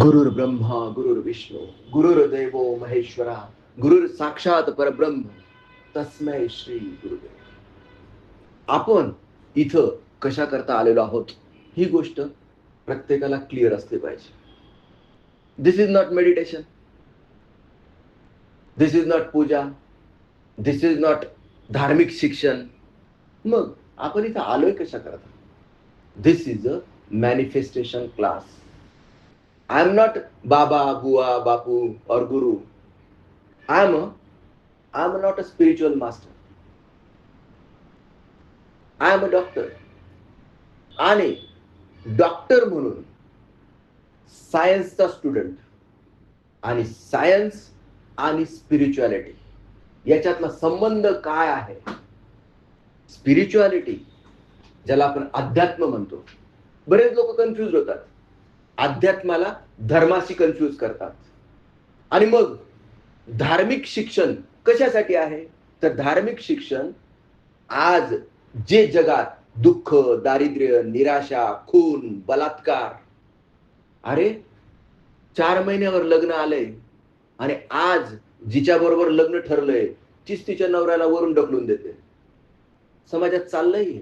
गुरुर्ब्रह्मा गुरुर्विष्णू गुरुर्देवो महेश्वरा गुरुर साक्षात परब्रह्म तस्मै श्री गुरुदेव. आपण इथं कशा करता आलेलो आहोत ही गोष्ट प्रत्येकाला क्लिअर असली पाहिजे. This is not meditation, this is not puja, this is not धार्मिक शिक्षण. मग आपण इथं आलोय कशा करता? This is a manifestation class. I am not Baba, Bua, Bapu or Guru. I am not a spiritual master. I am a doctor. आणि doctor म्हणून सायन्सचा स्टुडंट आणि सायन्स आणि स्पिरिच्युअलिटी याच्यातला संबंध काय आहे? स्पिरिच्युअलिटी ज्याला आपण अध्यात्म म्हणतो. बरेच लोक कन्फ्युज होतात. अध्यात्माला धर्माशी कन्फ्यूज करतात. आणि मग धार्मिक शिक्षण कशासाठी आहे? तर धार्मिक शिक्षण आज जे जगात दुःख, दारिद्र्य, निराशा, खून, बलात्कार, अरे 4 महिन्यावर लग्न आलंय आणि आज जिच्या बरोबर लग्न ठरलंय तीच तिच्या नवऱ्याला वरून ढकलून देते. समाजात चाललंय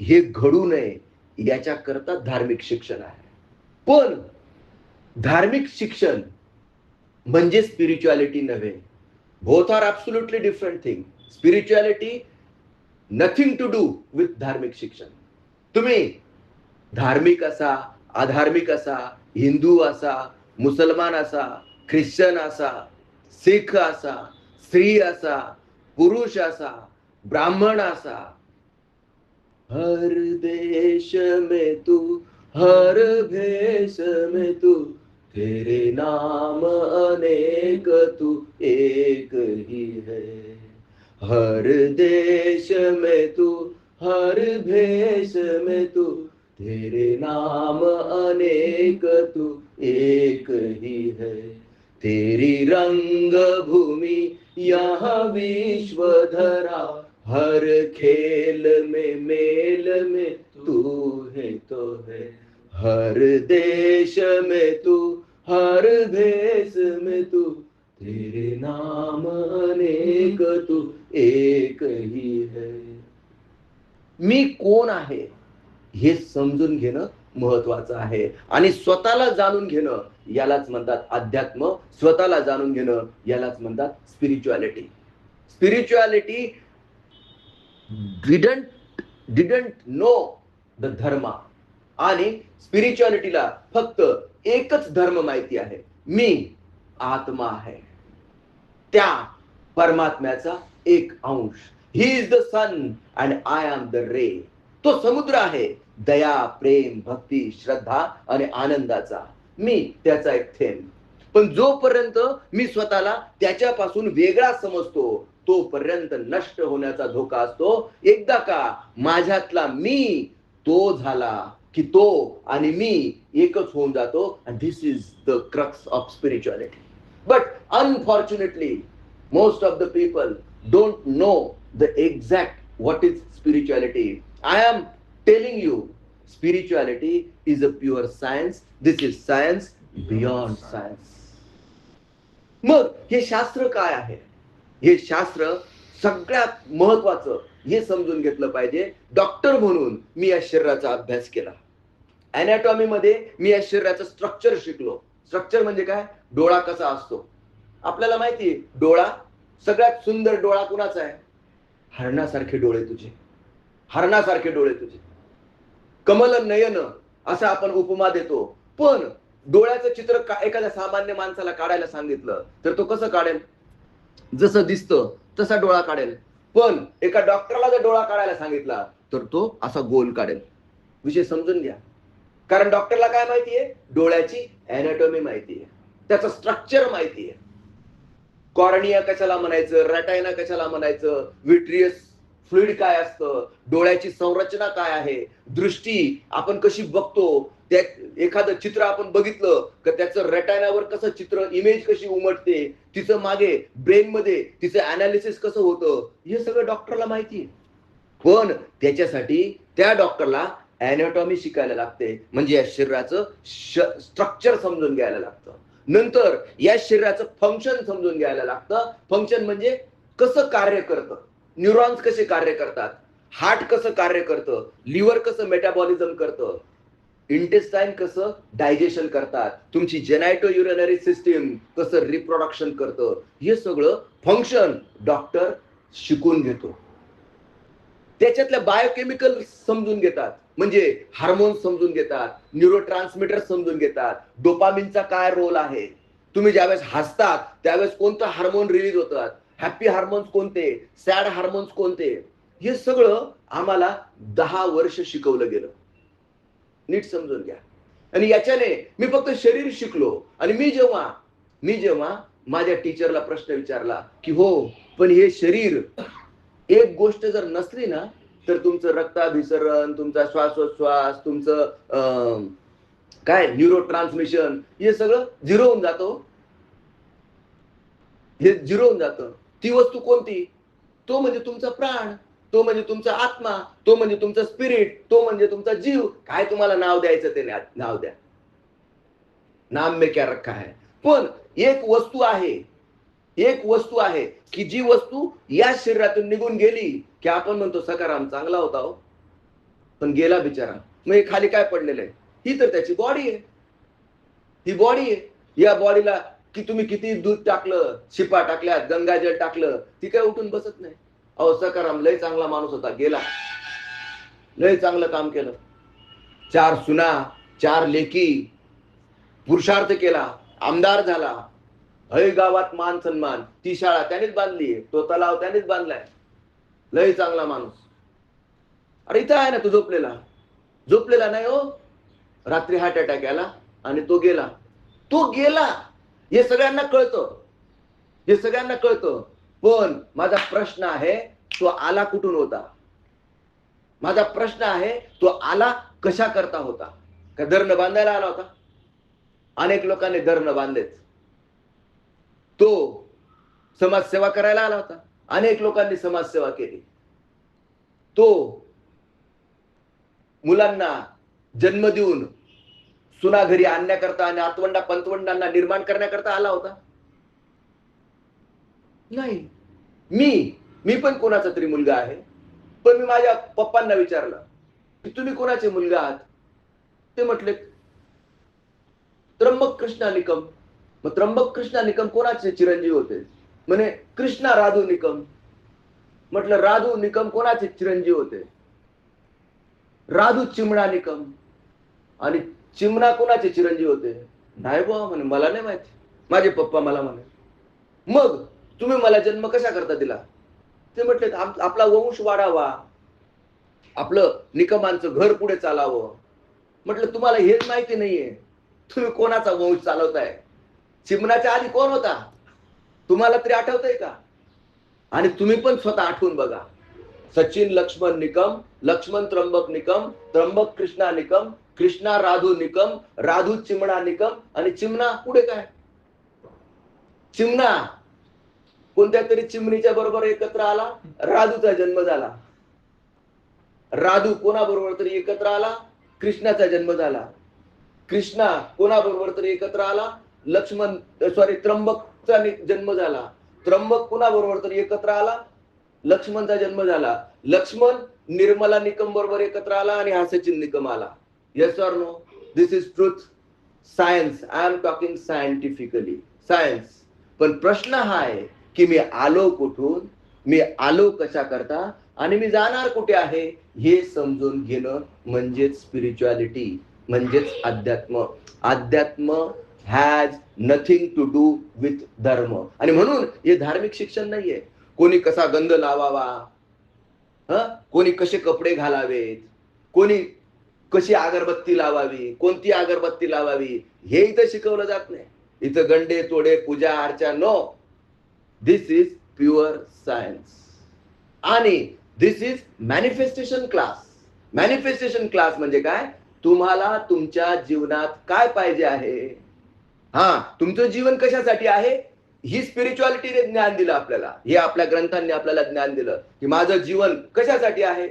हे घडू नये याच्याकरता धार्मिक शिक्षण आहे. पण धार्मिक शिक्षण म्हणजे स्पिरिच्युअलिटी नव्हे. Both are absolutely different thing. Spirituality nothing to do with धार्मिक शिक्षण. तुम्ही धार्मिक असा, अधार्मिक असा, हिंदू असा, मुसलमान असा, ख्रिश्चन असा, सिख असा, स्त्री असा, पुरुष असा, ब्राह्मण असा, हर देश में तू, हर भेष में तू, तेरे नाम अनेक तू एक ही है. हर देश में तू, हर भेष में तू, तेरे नाम अनेक तू एक ही है. तेरी रंग भूमि यहाँ विश्व धरा, हर खेल में मेल में तू है तो है. हर देश में तू, हर भेष में तू, तेरे नाम अनेक तू एक ही है. मी कोण आहे हे समजून घेणं महत्वाचं आहे. आणि स्वतःला जाणून घेणं यालाच म्हणतात अध्यात्म. स्वतःला जाणून घेणं यालाच म्हणतात spirituality. Spirituality didn't know the धर्म. आणि स्पिरिच्युअलिटीला फक्त एकच धर्म माहिती आहे. मी आत्मा आहे, त्या परमात्म्याचा एक अंश. He is the sun and I am the ray. तो समुद्र आहे दया, प्रेम, भक्ती, श्रद्धा आणि आनंदाचा. मी त्याचा एक थेंब. पण जोपर्यंत मी स्वतःला त्याच्यापासून वेगळा समजतो तोपर्यंत नष्ट होण्याचा धोका असतो. एकदा का माझ्यातला मी तो झाला की तो आणि मी एकच होऊन जातो. And this is the crux of spirituality. But unfortunately most of the people don't know the exact what is spirituality. I am telling you, spirituality is a pure science. This is science beyond science. मग हे शास्त्र काय आहे? हे शास्त्र सगळ्यात महत्वाचं हे समजून घेतलं पाहिजे. डॉक्टर म्हणून मी या शरीराचा अभ्यास केला. अॅनाटॉमी मध्ये मी या शरीराचं स्ट्रक्चर शिकलो. स्ट्रक्चर म्हणजे काय? डोळा कसा असतो आपल्याला माहिती आहे. डोळा सगळ्यात सुंदर डोळा कुणाचा आहे? हरणासारखे डोळे तुझे, हरणासारखे डोळे तुझे. कमल नयन असं आपण उपमा देतो. पण डोळ्याचं चित्र एखाद्या सामान्य माणसाला काढायला सांगितलं तर तो कसं काढेल? जसं दिसतं तसा डोळा काढेल. पण एका डॉक्टरला जर डोळा काढायला सांगितला तर तो असा गोल काढेल. विषय समजून घ्या. कारण डॉक्टरला काय माहितीये? डोळ्याची अॅनाटॉमी माहितीये, त्याचं स्ट्रक्चर माहितीये. कॉर्निया कशाला म्हणायचं, रेटायना कशाला म्हणायचं, विट्रियस फ्लुइड काय असतं, डोळ्याची संरचना काय आहे, दृष्टी आपण कशी बघतो. त्या एखादं चित्र आपण बघितलं की त्याचं रेटायनावर कसं चित्र, इमेज कशी उमटते, तिचं मागे ब्रेन मध्ये तिचं अनालिसिस कसं होतं, हे सगळं डॉक्टरला माहिती आहे. पण त्याच्यासाठी त्या डॉक्टरला अॅनाटॉमी शिकायला लागते, म्हणजे या शरीराचं स्ट्रक्चर समजून घ्यायला लागतं. नंतर या शरीराचं फंक्शन समजून घ्यायला लागतं. फंक्शन म्हणजे कसं कार्य करतं, न्यूरॉन्स कसे कार्य करतात, हार्ट कसं कार्य करतं, लिव्हर कसं मेटाबॉलिझम करतं, इंटेस्टाईन कसं डायजेशन करतात, तुमची जेनायटो युरिनरी सिस्टीम कसं रिप्रोडक्शन करतं, हे सगळं फंक्शन डॉक्टर शिकून घेतो. त्याच्यातल्या बायोकेमिकल समजून घेतात, म्हणजे हार्मोन्स समजून घेतात, न्यूरो ट्रान्समीटर समजून घेतात, डोपामिनचा काय रोल आहे, तुम्ही ज्यावेळेस हसतात त्यावेळेस कोणतं हार्मोन रिलीज होतात, हॅपी हार्मोन्स कोणते, सॅड हार्मोन्स कोणते, हे सगळं आम्हाला 10 वर्ष शिकवलं गेलं. नीट समजून घ्या. आणि याच्याने मी फक्त शरीर शिकलो. आणि मी जेव्हा माझ्या टीचरला प्रश्न विचारला की हो पण हे शरीर, एक गोष्ट जर नसली ना तर तुमचं रक्ताभिसरण, तुमचा श्वासोच्छ्वास, तुमचं काय न्यूरो ट्रान्समिशन हे सगळं झिरो होऊन जातो. हे झिरो होऊन जातं. ती वस्तू कोणती? तो म्हणजे तुमचा प्राण, तो म्हणजे तुमचा आत्मा, तो म्हणजे तुमचा स्पिरिट, तो म्हणजे तुमचा जीव. काय तुम्हाला नाव द्यायचं ते नाव द्या. नाम में क्या रखा है. पण एक वस्तू आहे की जी वस्तू या शरीरातून निघून गेली की आपण म्हणतो सकाराम चांगला होता हो, पण गेला बिचारा. मग हे खाली काय पडलेलं आहे? ही तर त्याची बॉडी आहे. ही बॉडी आहे. या बॉडीला की तुम्ही किती दूध टाकलं, शिपा टाकल्यात, गंगाजल टाकलं, ती काय उठून बसत नाही. अहो सकाराम लय चांगला माणूस होता, गेला. लय चांगलं काम केलं, 4 सुना, 4 लेकी, पुरुषार्थ केला, आमदार झाला, हय गावात मान सन्मान, ती शाळा त्यानेच बांधली, तो तलाव त्यानेच बांधलाय, लय चांगला माणूस. अरे इथं आहे ना तू झोपलेला नाही हो, रात्री हार्ट अटॅक आला आणि तो गेला. हे सगळ्यांना कळतं. पण माझा प्रश्न आहे तो आला कुठून होता? माझा प्रश्न आहे तो आला कशा करता होता? का धरणं बांधायला आला होता? अनेक लोकांनी धरणं बांधलेत. तो समाजसेवा करायला आला होता. अनेक लोकांनी समाजसेवा केली. तो मुलांना जन्म देऊन सुना घरी आणण्याकरता आणि आतवंडा पंतवंडांना निर्माण करण्याकरता आला होता? नाही. मी पण कोणाचा तरी मुलगा आहे. पण मी माझ्या पप्पांना विचारलं की तुम्ही कोणाचे मुलगा आहात? ते म्हटले त्र्यंबक कृष्णा निकम. मग त्र्यंबक कृष्णा निकम कोणाचे चिरंजीव होते? म्हणे कृष्णा राधू निकम. म्हटलं राधू निकम कोणाचे चिरंजीव होते? राधू चिमणा निकम. आणि चिमणा कोणाचे चिरंजीव होते? नाही बाबा म्हणे, मला नाही माहिती. माझे पप्पा मला म्हणे, मग तुम्ही मला जन्म कशा करता दिला? ते म्हटले आपला वंश वाढावा, आपलं निकमांचं घर पुढे चालावं. म्हटलं तुम्हाला हेच माहिती नाहीये तुम्ही कोणाचा वंश चालवताय. चिमणाच्या आधी कोण होता तुम्हाला तरी आठवतंय का? आणि तुम्ही पण स्वतः आठवून बघा. सचिन लक्ष्मण निकम, लक्ष्मण त्र्यंबक निकम, त्र्यंबक कृष्णा निकम, कृष्णा राधू निकम, राधू चिमणा निकम. आणि चिमणा पुढे काय? चिमणा कोणत्या तरी चिमणीच्या बरोबर एकत्र आला, राधूचा जन्म झाला. राधू कोणाबरोबर तरी एकत्र आला, कृष्णाचा जन्म झाला. कृष्णा कोणाबरोबर तरी एकत्र आला, त्र्यंबकचा जन्म झाला. त्र्यंबक कोणाबरोबर तरी एकत्र आला, लक्ष्मणचा जन्म झाला. लक्ष्मण निर्मला निकम बरोबर एकत्र आला आणि हा सचिन निकम आला. Yes or no? This is truth. Science. I am talking scientifically, science. पण प्रश्न हा आहे की मी आलो कुठून, मी आलो कशा करता आणि मी जाणार कुठे आहे हे समजून घेणं म्हणजेच स्पिरिच्युअलिटी, म्हणजेच अध्यात्म. अध्यात्म has nothing to do with धर्म. आणि म्हणून हे धार्मिक शिक्षण नाहीये. कोणी कसा गंध लावावा, कोणी कसे कपडे घालावेत, कोणी कशी अगरबत्ती लावावी, कोणती अगरबत्ती लावावी, हे इथं शिकवलं जात नाही. इथं गंडे तोडे पूजा अर्चा no. This is pure science. आणि this is manifestation class. Manifestation class म्हणजे काय? तुम्हाला तुमच्या जीवनात काय पाहिजे आहे, तुमचं जीवन कशासाठी आहे, ही स्पिरिच्युअलिटीने ज्ञान दिलं आपल्याला. हे आपल्या ग्रंथांनी आपल्याला ज्ञान दिलं की माझं जीवन कशासाठी आहे.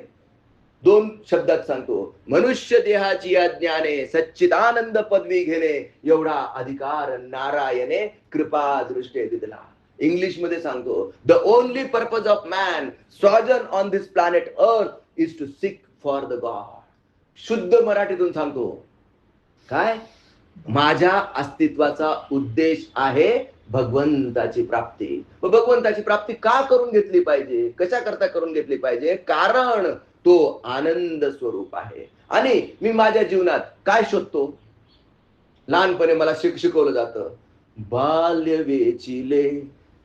दोन शब्दात सांगतो, मनुष्य देहाची या ज्ञाने सच्चिदानंद पदवी घेणे एवढा अधिकार नारायणे कृपा दृष्टे दिला. इंग्लिश मध्ये सांगतो, the only purpose of man sojourn on this planet earth is to seek for the God. शुद्ध मराठीतून सांगतो, काय माझ्या अस्तित्वाचा उद्देश आहे भगवंताची प्राप्ती. भगवंताची प्राप्ती का करून घेतली पाहिजे, कशा करता करून घेतली पाहिजे, कारण तो आनंद स्वरूप आहे. आणि मी माझ्या जीवनात काय शोधतो, लहानपणी मला शिकवलं जातं, बाल्य वेचिले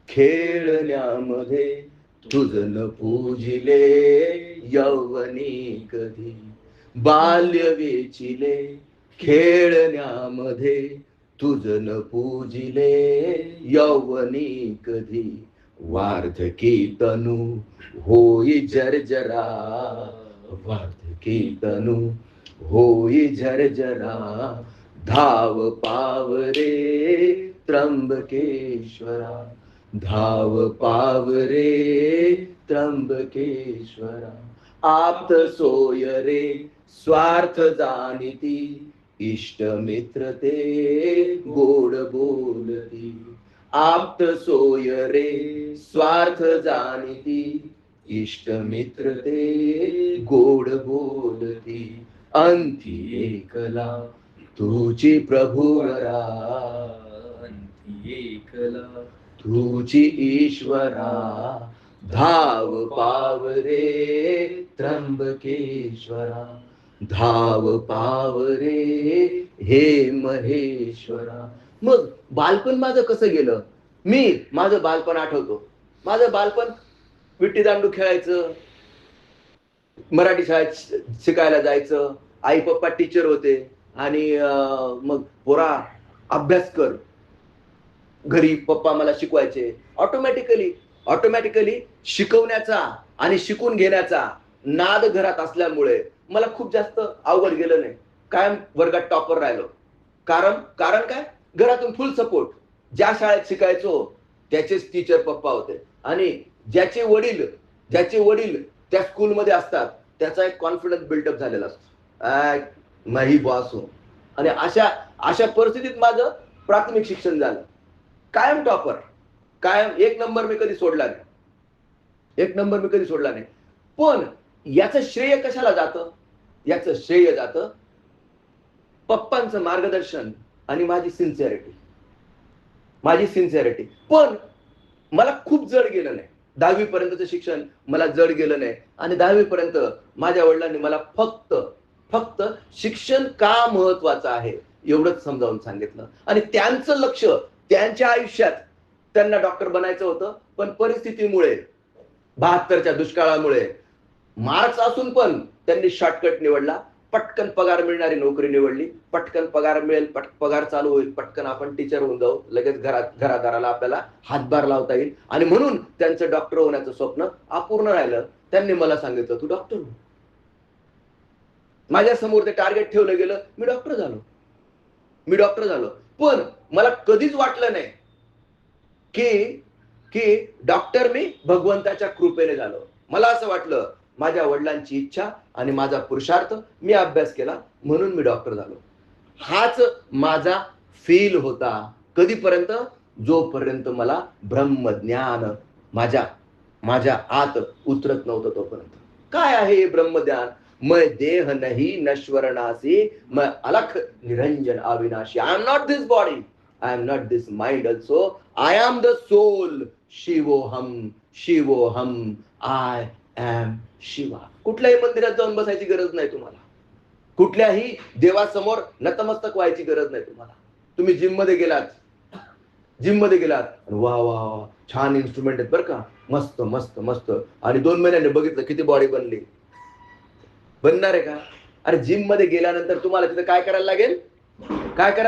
खेळण्यामध्ये तुझन पूजिले यौवनी कधी. बाल्य वेचिले खेळण्यामध्ये तुझन पूजिले यौवनी कधी. वार्धकी तनु होई जर्जरा, वार्धकी तनु होई जर्जरा. धाव पावरे त्र्यंबकेश्वरा, धाव पावरे त्र्यंबकेश्वरा. आप्त सोय रे स्वार्थ जाणिती, इष्ट मित्र ते गोड बोलती. आप्त सोय रे स्वार्थ जाणिती, इष्ट मित्र ते गोड बोलती. अंती एकला तुझी प्रभुवरा, अंती एकला तुझी ईश्वरा. धाव पावरे त्र्यंबकेश्वरा, धाव पावरे हे महेश्वरा. मग बालपण माझं कसं गेलं, मी माझं बालपण आठवतो. माझं बालपण विट्टी दांडू खेळायचं, मराठी शाळेत शिकायला जायचं, आई पप्पा टीचर होते आणि मग पोरा अभ्यास कर, घरी पप्पा मला शिकवायचे. ऑटोमॅटिकली शिकवण्याचा आणि शिकून घेण्याचा नाद घरात असल्यामुळे मला खूप जास्त अवघड गेलं नाही, कायम वर्गात टॉपर राहिलो. कारण काय, घरातून फुल सपोर्ट. ज्या शाळेत शिकायचो त्याचेच टीचर पप्पा होते आणि ज्याचे वडील त्या स्कूलमध्ये असतात त्याचा एक कॉन्फिडन्स बिल्डअप झालेला असतो, मी बॉस हो. आणि अशा परिस्थितीत माझं प्राथमिक शिक्षण झालं. कायम टॉपर, कायम एक नंबर मी कधी सोडला नाही. पण याचं श्रेय कशाला जातं, याचं श्रेय जातं पप्पांचं मार्गदर्शन आणि माझी सिन्सिअरिटी. पण मला खूप जड गेलं नाही. 10वी पर्यंतचं शिक्षण मला जड गेलं नाही आणि 10वी पर्यंत माझ्या वडिलांनी मला फक्त शिक्षण का महत्वाचं आहे एवढंच समजावून सांगितलं. आणि त्यांचं लक्ष त्यांच्या आयुष्यात त्यांना डॉक्टर बनायचं होतं, पण परिस्थितीमुळे 72च्या दुष्काळामुळे मार्क्स असून पण त्यांनी शॉर्टकट निवडला. पटकन पगार मिळणारी नोकरी निवडली. पटकन पगार मिळेल, पगार चालू होईल, पटकन आपण टीचर होऊन जाऊ, लगेच घरादाराला आपल्याला हातभार लावता येईल. आणि म्हणून त्यांचं डॉक्टर होण्याचं स्वप्न अपूर्ण राहिलं. त्यांनी मला सांगितलं, तू डॉक्टर हो. माझ्या समोर ते टार्गेट ठेवलं गेलं, मी डॉक्टर झालो. पण मला कधीच वाटलं नाही की डॉक्टर मी भगवंताच्या कृपेने झालो. मला असं वाटलं, माझ्या वडिलांची इच्छा आणि माझा पुरुषार्थ, मी अभ्यास केला म्हणून मी डॉक्टर झालो. हाच माझा फील होता. कधीपर्यंत, जोपर्यंत मला ब्रह्मज्ञान माझ्या आत उतरत नव्हतं तोपर्यंत. काय आहे हे ब्रह्मज्ञान? मैं देह नहीं नश्वर नासी, मैं अलख निरंजन अविनाशी. I am not this body, I am not this mind also, I am the soul. शिवोहम, आय एम शिवा. कुठल्याही मंदिरात जाऊन बसायची गरज नाही तुम्हाला, कुठल्याही देवासमोर नतमस्तक व्हायची गरज नाही तुम्हाला. तुम्ही जिम मध्ये गेलात, वा वा छान इन्स्ट्रुमेंट आहेत बरं का, मस्त मस्त मस्त, आणि 2 महिन्यांनी बघितलं किती बॉडी बनणार आहे का? अरे जिम मध्ये गेल्यानंतर तुम्हाला तिथे काय करायला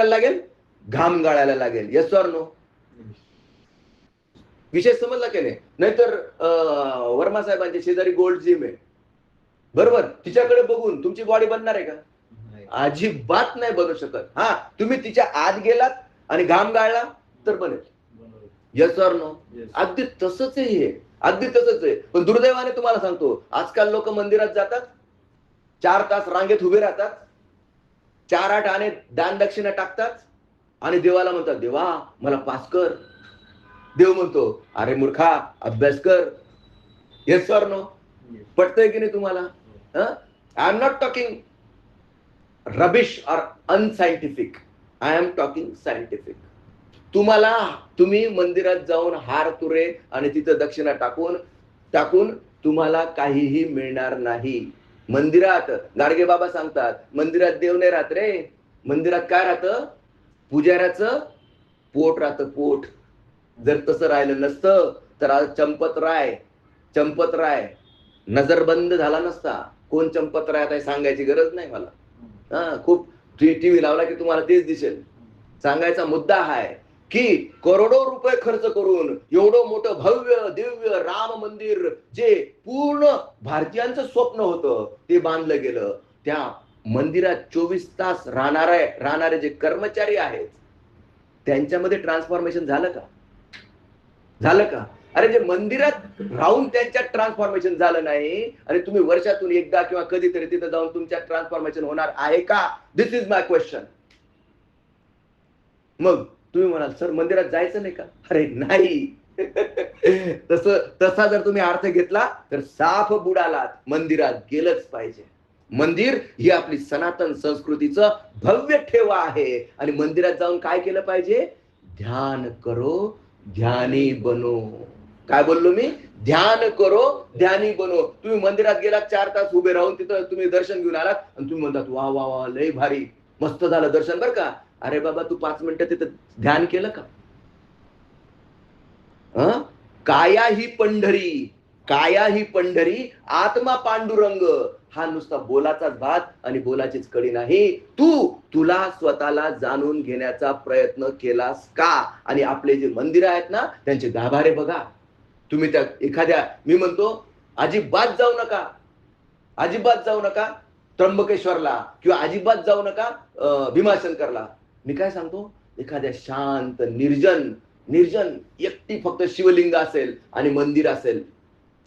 लागेल? घाम गाळायला लागेल. Yes or no? विषय समजला की नाही? नाहीतर वर्मा साहेबांच्या शेजारी गोल्ड जिम आहे, बरोबर, तिच्याकडे बघून तुमची बॉडी बनणार आहे का? अजिबात नाही बनू शकत. हा, तुम्ही तिच्या आत गेलात आणि घाम गाळला तर बनेल. Yes or no? अगदी तसंच आहे. पण दुर्दैवाने तुम्हाला सांगतो, आजकाल लोक मंदिरात जातात, 4 तास रांगेत उभे राहतात, 4-8 आणे दान दक्षिणा टाकतात आणि देवाला म्हणतात, देवा मला पास कर. देव म्हणतो, अरे मूर्खा अभ्यास कर. Yes or no? पटतंय की नाही तुम्हाला? I am not talking rubbish और unscientific, I am talking scientific. तुम्ही मंदिरात जाऊन हार तुरे आणि तिथं दक्षिणा टाकून तुम्हाला काहीही मिळणार नाही. मंदिरात गाडगे बाबा सांगतात, मंदिरात देव नाही राहत रे. मंदिरात काय राहतं? पुजाऱ्याचं पोट राहतं, पोट. जर तसं राहिलं नसतं तर आज चंपतराय नजरबंद झाला नसता. कोण चंपतराय आता सांगायची गरज नाही मला. खूप टीव्ही लावला की तुम्हाला तेच दिसेल. सांगायचा मुद्दा हा आहे की करोडो रुपये खर्च करून एवढं मोठं भव्य दिव्य राम मंदिर, जे पूर्ण भारतीयांचं स्वप्न होतं, ते बांधलं गेलं. त्या मंदिरात 24 तास राहणारे जे कर्मचारी आहेत, त्यांच्यामध्ये ट्रान्सफॉर्मेशन झालं का? अरे जे मंदिरात राहून त्यांच्यात ट्रान्सफॉर्मेशन झालं नाही, आणि तुम्ही वर्षातून एकदा किंवा कधीतरी तिथं जाऊन तुमच्यात ट्रान्सफॉर्मेशन होणार आहे का? दिस इज माय क्वेश्चन. मग तुम्ही म्हणाल, सर मंदिरात जायचं नाही का? अरे नाही. तसा जर तुम्ही अर्थ घेतला तर साफ बुडालात. मंदिरात गेलंच पाहिजे. मंदिर ही आपली सनातन संस्कृतीचं भव्य ठेवा आहे. आणि मंदिरात जाऊन काय केलं पाहिजे? ध्यान करो ध्यानी बनो. काय बोललो मी? ध्यान करो ध्यानी बनो. तुम्ही मंदिरात गेलात, 4 तास उभे राहून तिथं तुम्ही दर्शन घेऊन आलात आणि तुम्ही म्हणतात, वा वा वा लय भारी, मस्त झालं दर्शन बरं का. अरे बाबा, तू 5 मिनिटं तिथं ध्यान केलं का? काया ही पंढरी आत्मा पांडुरंग. हा नुसता बोलाचाच भात आणि बोलाचीच कडी नाही. तुला स्वतःला जाणून घेण्याचा प्रयत्न केलास का? आणि आपले जे मंदिर आहेत ना, त्यांचे गाभारे बघा. तुम्ही त्या एखाद्या, मी म्हणतो अजिबात जाऊ नका त्र्यंबकेश्वरला, किंवा अजिबात जाऊ नका भीमाशंकरला. मी काय सांगतो, एखाद्या शांत निर्जन एकटी फक्त शिवलिंग असेल आणि मंदिर असेल,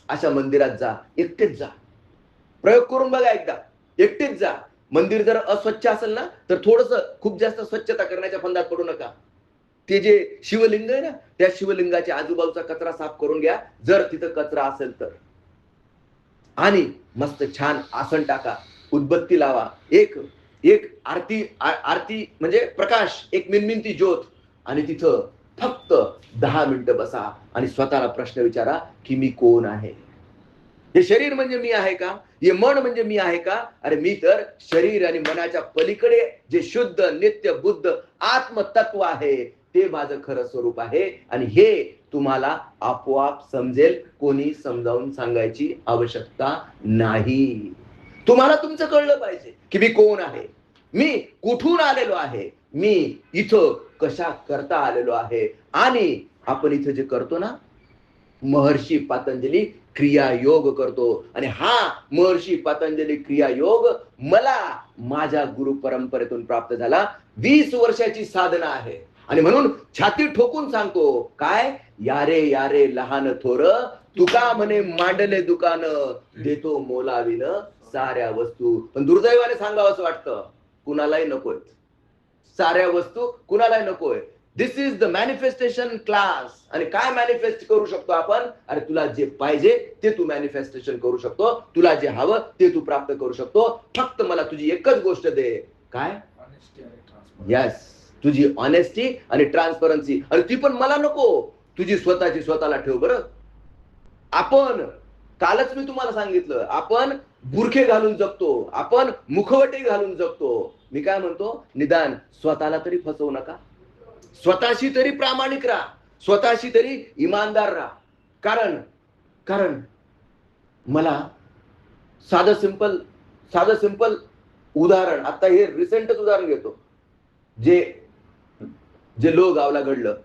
अशा मंदिरात जा, एकटेच जा. प्रयोग करून बघा एकदा, एकटेच जा. मंदिर जर अस्वच्छ असेल ना, तर थोडस खूप जास्त स्वच्छता करण्याच्या फंदात पडू नका. ते जे शिवलिंग आहे ना, त्या शिवलिंगाच्या आजूबाजूचा कचरा साफ करून घ्या, जर तिथं कचरा असेल तर. आणि मस्त छान आसन टाका, उदबत्ती लावा, एक आरती म्हणजे प्रकाश, एक मिनमिनती ज्योत, आणि तिथं फक्त 10 मिनिटं बसा आणि स्वतःला प्रश्न विचारा की मी कोण आहे? हे शरीर म्हणजे मी आहे का? हे मन म्हणजे मी आहे का? अरे मी तर शरीर आणि मनाच्या पलीकडे जे शुद्ध नित्य बुद्ध आत्मतत्व आहे, ते माझं खरं स्वरूप आहे. आणि हे तुम्हाला आपोआप समजेल. कोणी समजावून सांगायची आवश्यकता नाही. तुम्हाला तुमचं कळलं पाहिजे की मी कोण आहे, मी कुठून आलेलो आहे, मी इथं कशा करता आलेलो आहे. आणि आपण इथं जे करतो ना, महर्षी पतंजली क्रियायोग करतो. आणि हा महर्षी पतंजली क्रियायोग मला माझ्या गुरु परंपरेतून प्राप्त झाला. 20 वर्षाची साधना आहे. आणि म्हणून छाती ठोकून सांगतो, काय यारे लहान थोर, तुका म्हणे मांडले दुकान, देतो मोलाविन साऱ्या वस्तू. पण दुर्दैवाने सांगावं असं वाटतं, कुणालाही नकोय साऱ्या वस्तू, कुणालाही नकोय. दिस इज द मॅनिफेस्टेशन क्लास. आणि काय मॅनिफेस्ट करू शकतो आपण? अरे तुला जे पाहिजे ते तू मॅनिफेस्टेशन करू शकतो. तुला जे हवं ते तू प्राप्त करू शकतो. फक्त मला तुझी एकच गोष्ट दे. काय? यस, तुझी ऑनेस्टी आणि ट्रान्सपरन्सी. आणि ती पण मला नको, तुझी स्वतःची स्वतःला ठेव. बरं, आपण कालच मी तुम्हाला सांगितलं, आपण बुरखे घालून जगतो, आपण मुखवटे घालून जगतो. मी काय म्हणतो, निदान स्वतःला तरी फसवू नका. स्वतःशी तरी प्रामाणिक राहा, स्वतःशी तरी इमानदार राहा. कारण मला साधं सिंपल उदाहरण, आता हे रिसेंटच उदाहरण घेतो. जे लोहगावला घडलं,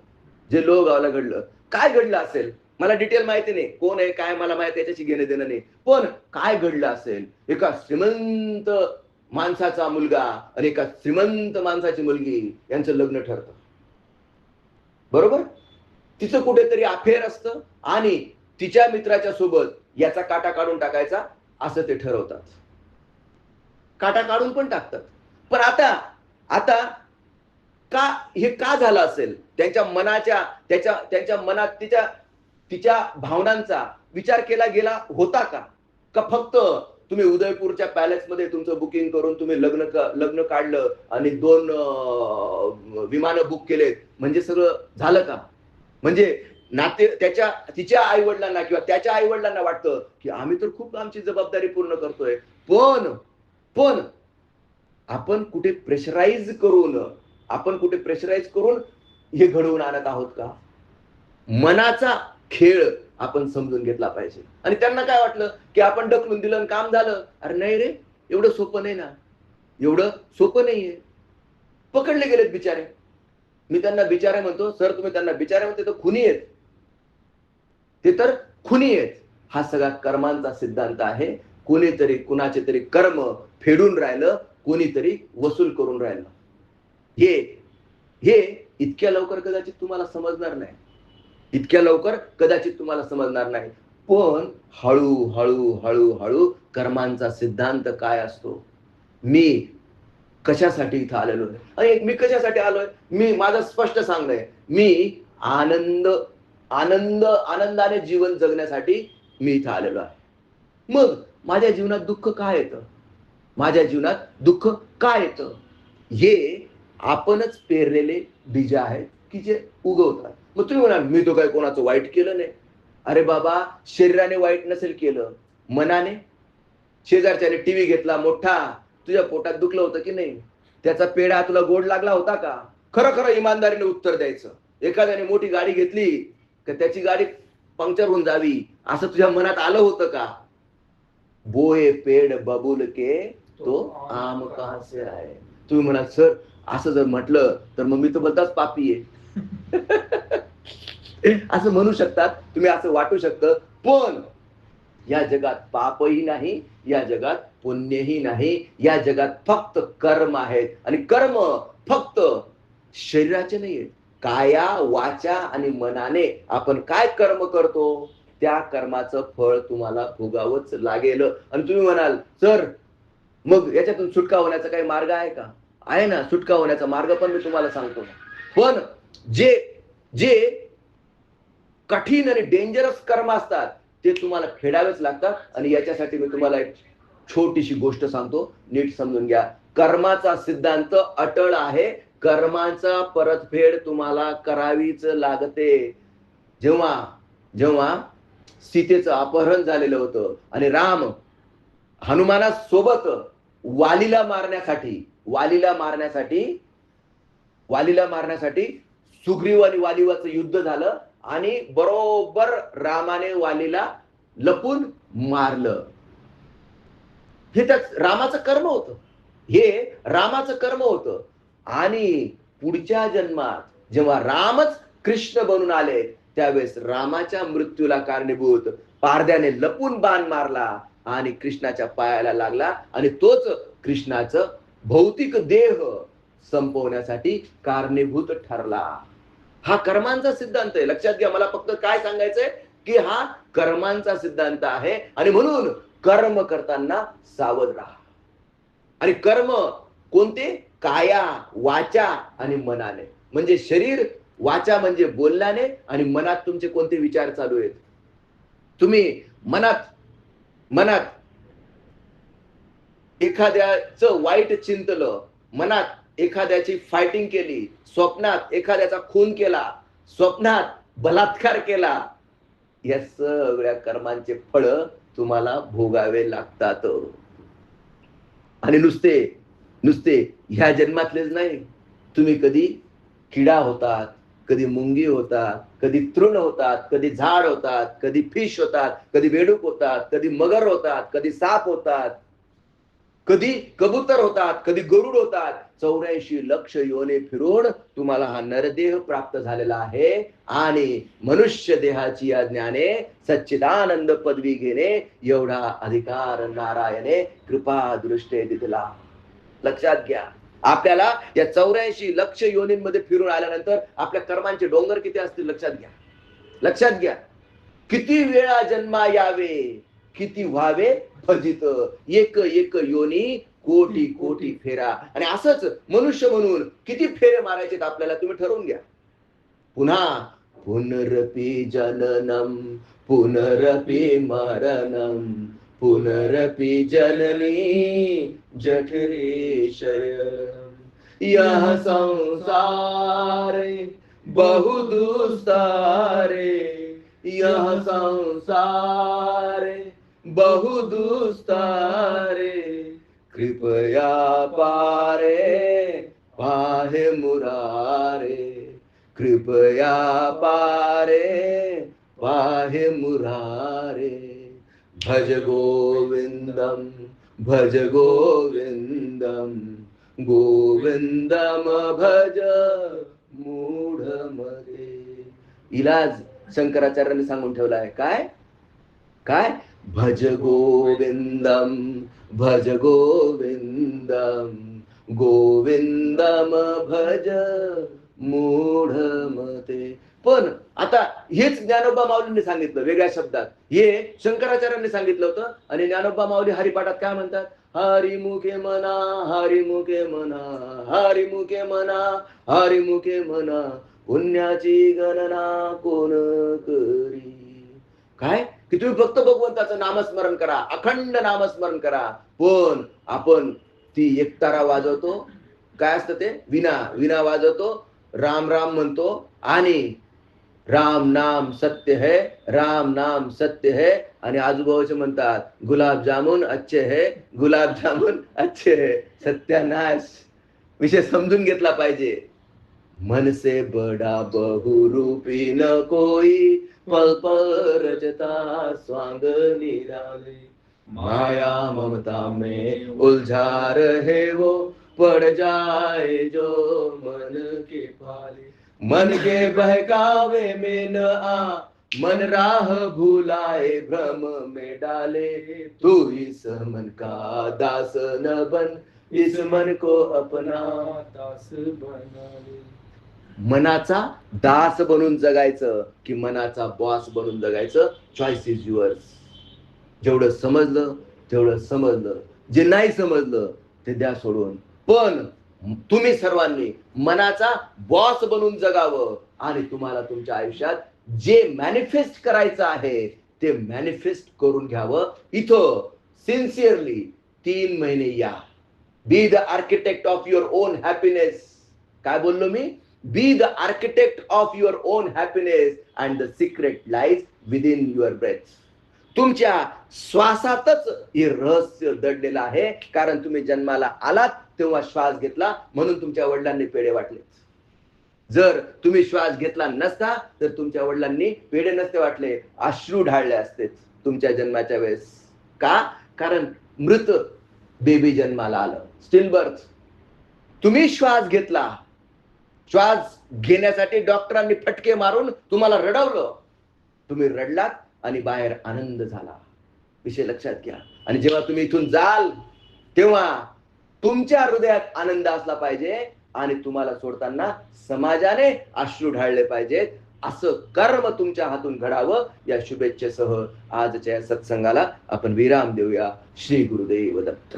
काय घडलं असेल मला डिटेल माहिती नाही, कोण आहे काय मला माहिती, त्याच्याशी घेणं देणं नाही. पण काय घडलं असेल, एका श्रीमंत माणसाचा मुलगा आणि एका श्रीमंत माणसाची मुलगी यांचं लग्न ठरतं. बरोबर? तिचं कुठेतरी अफेअर असतं आणि तिच्या मित्राच्या सोबत याचा काटा काढून टाकायचा, असं ते ठरवतात. काटा काढून पण टाकतात. पण आता आता का हे का झालं असेल? त्यांच्या मनाच्या त्यांच्या मनात तिच्या भावनांचा विचार केला गेला होता का? का फक्त तुम्ही उदयपूरच्या पॅलेसमध्ये तुमचं बुकिंग करून तुम्ही लग्न काढलं आणि 2 विमानं बुक केलेत म्हणजे सगळं झालं का? म्हणजे तिच्या आई-वडिलांना किंवा त्याच्या आई-वडिलांना वाटतं, की आम्ही तर खूप आमची जबाबदारी पूर्ण करतोय. पण आपण कुठे प्रेशराईज करून हे घडवून आणत आहोत का? मनाचा खेळ आपण समजून घेतला पाहिजे. आणि त्यांना काय वाटलं, की आपण ढकलून दिलं आणि काम झालं. अरे नाही रे, एवढं सोपं नाही ना. एवढं सोपं नाहीये. पकडले गेलेत बिचारे. मी त्यांना बिचारे म्हणतो. सर तुम्ही त्यांना बिचारे म्हणते तर खुनी आहेत. ते तर खुनी आहेत. हा सगळा कर्मांचा सिद्धांत आहे. कोणीतरी कुणाचे तरी कर्म फेडून राहिलं, कोणीतरी वसूल करून राहिलं. हे इतक्या लवकर कदाचित तुम्हाला समजणार नाही. पण हळू कर्मांचा सिद्धांत काय असतो? मी कशासाठी इथं आलेलो आहे? आणि मी कशासाठी आलोय? माझं स्पष्ट सांगणं मी आनंदाने जीवन जगण्यासाठी मी इथं आलेलो आहे. मग माझ्या जीवनात दुःख का येतं? हे आपणच पेरलेले बीज आहेत की जे उगवतात. मग तुम्ही म्हणाल मी तो काही कोणाचं वाईट केलं नाही. अरे बाबा, शरीराने वाईट नसेल केलं, मनाने? शेजारच्याने टीव्ही घेतला मोठा, तुझ्या पोटात दुखलं होतं की नाही? त्याचा पेढा तुला गोड लागला होता का? खरं इमानदारीने उत्तर द्यायचं. एखाद्याने मोठी गाडी घेतली तर त्याची गाडी पंक्चर होऊन जावी असं तुझ्या मनात आलं होतं का? बोए पेड़ बबूल के तो आम कहां से आए. तुम्ही म्हणाल सर असं जर म्हटलं तर मग मी तर बधाच पापी आहे. असं म्हणू शकतात तुम्ही, असं वाटू शकतं. पण या जगात पापही नाही, या जगात पुण्यही नाही. या जगात फक्त कर्म आहेत आणि कर्म फक्त शरीराचे नाहीये. काया वाचा आणि मनाने आपण काय कर्म करतो त्या कर्माचं फळ तुम्हाला भोगावंच लागेल. आणि तुम्ही म्हणाल सर मग याच्यातून सुटका होण्याचा काही मार्ग आहे का? आहे ना, सुटका होण्याचा मार्ग पण मी तुम्हाला सांगतो. पण जे जे कठीण आणि डेंजरस कर्म असतात ते तुम्हाला फेडावेच लागतात. आणि याच्यासाठी मी तुम्हाला एक छोटीशी गोष्ट सांगतो, नीट समजून घ्या. कर्माचा सिद्धांत अटळ आहे. कर्माचा परतफेड तुम्हाला करावीच लागते. जेव्हा सीतेचं अपहरण झालेलं होतं आणि राम हनुमानासोबत वालीला मारण्यासाठी सुग्रीव आणि वालीवाचं युद्ध झालं आणि बरोबर रामाने वालीला लपून मारलं. हे त्याच रामाचं कर्म होतं. आणि पुढच्या जन्मात जेव्हा रामच कृष्ण बनून आले त्यावेळेस रामाच्या मृत्यूला कारणीभूत पारध्याने लपून बाण मारला आणि कृष्णाच्या पायाला लागला आणि तोच कृष्णाचं भौतिक देह संपवण्यासाठी कारणीभूत ठरला. हा कर्मांचा सिद्धांत आहे. लक्षात घ्या. मला फक्त काय सांगायचंय की हा कर्मांचा सिद्धांत आहे. आणि म्हणून कर्म करताना सावध राहा. आणि कर्म कोणते? काया वाचा आणि मनाने. म्हणजे शरीर, वाचा म्हणजे बोलण्याने आणि मनात तुमचे कोणते विचार चालू आहेत. तुम्ही मनात एखाद्याचं वाईट चिंतलं, मनात एखाद्याची फायटिंग केली, स्वप्नात एखाद्याचा खून केला, स्वप्नात बलात्कार केला, या सगळ्या कर्मांचे फळ तुम्हाला भोगावे लागतात. आणि नुसते ह्या जन्मातलेच नाही, तुम्ही कधी किडा होतात, कधी मुंगी होतात, कधी तृण होतात, कधी झाड होतात, कधी फिश होतात, कधी बेडूक होतात, कधी मगर होतात, कधी साप होतात, कधी कबूतर होतात, कधी गरुड होतात. 84 लक्ष योने फिरून तुम्हाला हा नरदेह प्राप्त झालेला आहे. आणि मनुष्य देहाची या ज्ञाने सच्चिदानंद पदवी घेणे एवढा अधिकार नारायणे कृपा दृष्टे दिला. लक्षात घ्या. आपल्याला या 84 लक्ष योनींमध्ये फिरून आल्यानंतर आपल्या कर्मांचे डोंगर किती असतील लक्षात घ्या. किती वेळा जन्मा यावे, किती व्हावे फजित. एक योनी कोटी कोटी फेरा. आणि असंच मनुष्य म्हणून किती फेरे मारायचे आपल्याला तुम्ही ठरवून घ्या. पुन्हा पुनरपि जननम पुनरपि मरणम पुनरपि जननी जठरे शयनम. यह संसार बहु दुस्तारे, यह संसार बहु दुस्तारे, कृपया पारे पाहे मुरारे, कृपया पारे पाहे मुरारे. भज गोविंदम भज गोविंदम गोविंदम भज मूढमते. इलाज शंकराचार्यांनी सांगून ठेवला आहे. काय काय भज गोविंदम भज गोविंदम गोविंदम भज मूढमते. पण आता हेच ज्ञानोबा माऊलींनी सांगितलं वेगळ्या शब्दात. हे शंकराचार्यांनी सांगितलं होतं. आणि ज्ञानोबा माऊली हरिपाठात काय म्हणतात? हरिमुखे म्हणा हरिमुखे म्हणा हरिमुखे म्हणा हरिमुखे म्हणा पुण्याची गणना कोण करी. काय की तुम्ही फक्त भगवंताचं नामस्मरण करा, अखंड नामस्मरण करा. पण आपण ती एकतारा वाजवतो. काय असतं ते? विना वाजवतो, राम राम म्हणतो आणि राम नाम सत्य है, राम नाम सत्य है. आणि आजूबाजूचे म्हणतात गुलाब जामुन अच्छे है, गुलाब जामुन अच्छे है. सत्यानाश. विषय समजून घेतला पाहिजे. मन से बड़ा बहुरूपी न कोई, पल पल रचता स्वांग निराले. माया ममता में उलझा रहे वो, पड़ जाए जो मन के पाले. मन के बहकावे में न आ, मन राह भुलाए भ्रम में डाले. तू इस मन का दास न बन, इस मन को अपना दास बना ले. मनाचा दास बनून जगायचं की मनाचा बॉस बनून जगायचं? Choice is yours. जेवढं समजलं तेवढं समजलं, जे नाही समजलं ते द्या सोडून. पण तुम्ही सर्वांनी मनाचा बॉस बनून जगावं आणि तुम्हाला तुमच्या आयुष्यात जे मॅनिफेस्ट करायचं आहे ते मॅनिफेस्ट करून घ्यावं. इथं सिन्सिअरली 3 महिने या. Be the architect of your own happiness. काय बोललो मी? Be the architect of your own happiness and the secret lies within your breath. तुमच्या श्वासातच हे रहस्य दडलेलं आहे. कारण तुम्ही जन्माला आलात तेव्हा श्वास घेतला म्हणून तुमच्या वडिलांनी पेढे वाटले. जर तुम्ही श्वास घेतला नसता तर तुमच्या वडिलांनी पेढे नसते वाटले, अश्रू ढाळले असते तुमच्या जन्माच्या वेळेस. का? कारण मृत बेबी जन्माला आलं, स्टिल बर्थ. तुम्ही श्वास घेतला. श्वास घेण्यासाठी डॉक्टरांनी फटके मारून तुम्हाला रडवलं. तुम्ही रडलात आणि बाहेर आनंद झाला. विषय लक्षात घ्या. आणि जेव्हा तुम्ही इथून जाल तेव्हा तुमच्या हृदयात आनंद असला पाहिजे आणि तुम्हाला सोडताना समाजाने अश्रू ढाळले पाहिजेत. असं कर्म तुमच्या हातून घडावं या शुभेच्छेसह आजच्या सत्संगाला आपण विराम देऊया. श्री गुरुदेव दत्त.